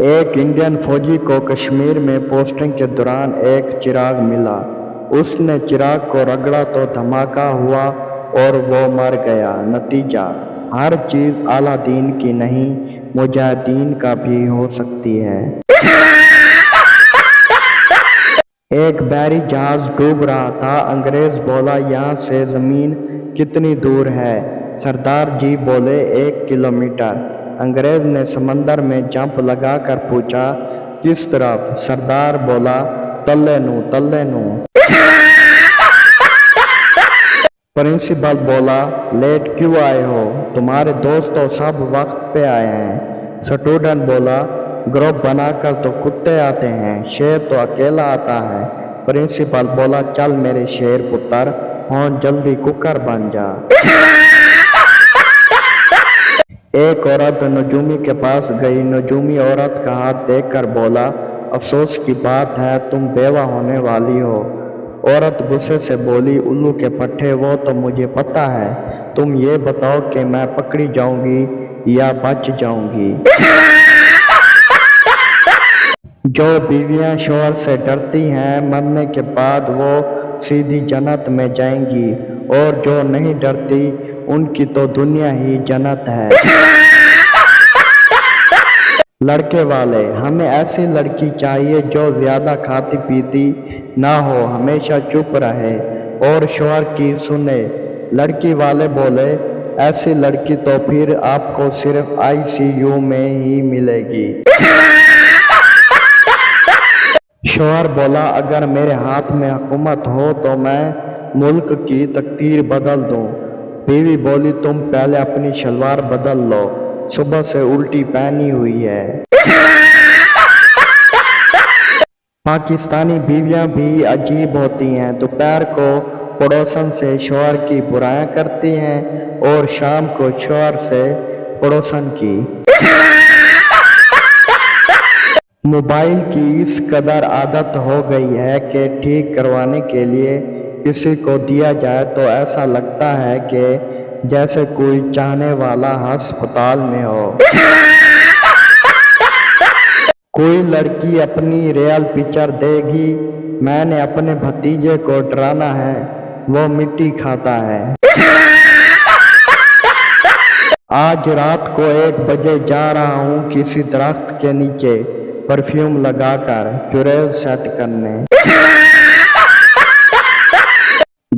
ایک انڈین فوجی کو کشمیر میں پوسٹنگ کے دوران ایک چراغ ملا۔ اس نے چراغ کو رگڑا تو دھماکہ ہوا اور وہ مر گیا۔ نتیجہ: ہر چیز اعلیٰ دین کی نہیں، مجاہدین کا بھی ہو سکتی ہے۔ ایک بحری جہاز ڈوب رہا تھا۔ انگریز بولا، یہاں سے زمین کتنی دور ہے؟ سردار جی بولے، 1 کلومیٹر۔ انگریز نے سمندر میں جمپ لگا کر پوچھا، کس طرف؟ سردار بولا، تلے نو تلے نو۔ پرنسپل بولا، لیٹ کیوں آئے ہو؟ تمہارے دوست تو سب وقت پہ آئے ہیں۔ سٹوڈنٹ بولا، گروپ بنا کر تو کتے آتے ہیں، شیر تو اکیلا آتا ہے۔ پرنسپل بولا، چل میرے شیر پتر، ہون جلدی کوکر بن جا۔ ایک عورت نجومی کے پاس گئی۔ نجومی عورت کا ہاتھ دیکھ کر بولا، افسوس کی بات ہے تم بیوہ ہونے والی ہو۔ عورت غصے سے بولی، الو کے پٹھے، وہ تو مجھے پتہ ہے، تم یہ بتاؤ کہ میں پکڑی جاؤں گی یا بچ جاؤں گی؟ جو بیویاں شوہر سے ڈرتی ہیں، مرنے کے بعد وہ سیدھی جنت میں جائیں گی، اور جو نہیں ڈرتی ان کی تو دنیا ہی جنت ہے۔ لڑکے والے، ہمیں ایسی لڑکی چاہیے جو زیادہ کھاتی پیتی نہ ہو، ہمیشہ چپ رہے اور شوہر کی سنے۔ لڑکی والے بولے، ایسی لڑکی تو پھر آپ کو صرف ICU میں ہی ملے گی۔ شوہر بولا، اگر میرے ہاتھ میں حکومت ہو تو میں ملک کی تقدیر بدل دوں۔ بیوی بولی، تم پہلے اپنی شلوار بدل لو، صبح سے الٹی پہنی ہوئی ہے۔ پاکستانی بیویاں بھی عجیب ہوتی ہیں، دوپہر کو پڑوسن سے شوہر کی برائیاں کرتی ہیں اور شام کو شوہر سے پڑوسن کی۔ موبائل کی اس قدر عادت ہو گئی ہے کہ ٹھیک کروانے کے لیے کسی کو دیا جائے تو ایسا لگتا ہے کہ جیسے کوئی چاہنے والا ہسپتال میں ہو۔ کوئی لڑکی اپنی ریئل پکچر دے گی، میں نے اپنے بھتیجے کو ڈرانا ہے، وہ مٹی کھاتا ہے۔ آج رات کو 1 بجے جا رہا ہوں کسی درخت کے نیچے، پرفیوم لگا کر چڑیل سیٹ کرنے۔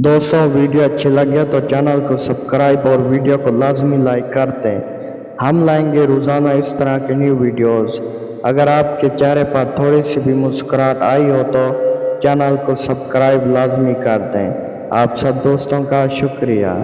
دوستوں، ویڈیو اچھی لگے تو چینل کو سبسکرائب اور ویڈیو کو لازمی لائک کر دیں۔ ہم لائیں گے روزانہ اس طرح کی نیو ویڈیوز۔ اگر آپ کے چہرے پر تھوڑی سی بھی مسکراہٹ آئی ہو تو چینل کو سبسکرائب لازمی کر دیں۔ آپ سب دوستوں کا شکریہ۔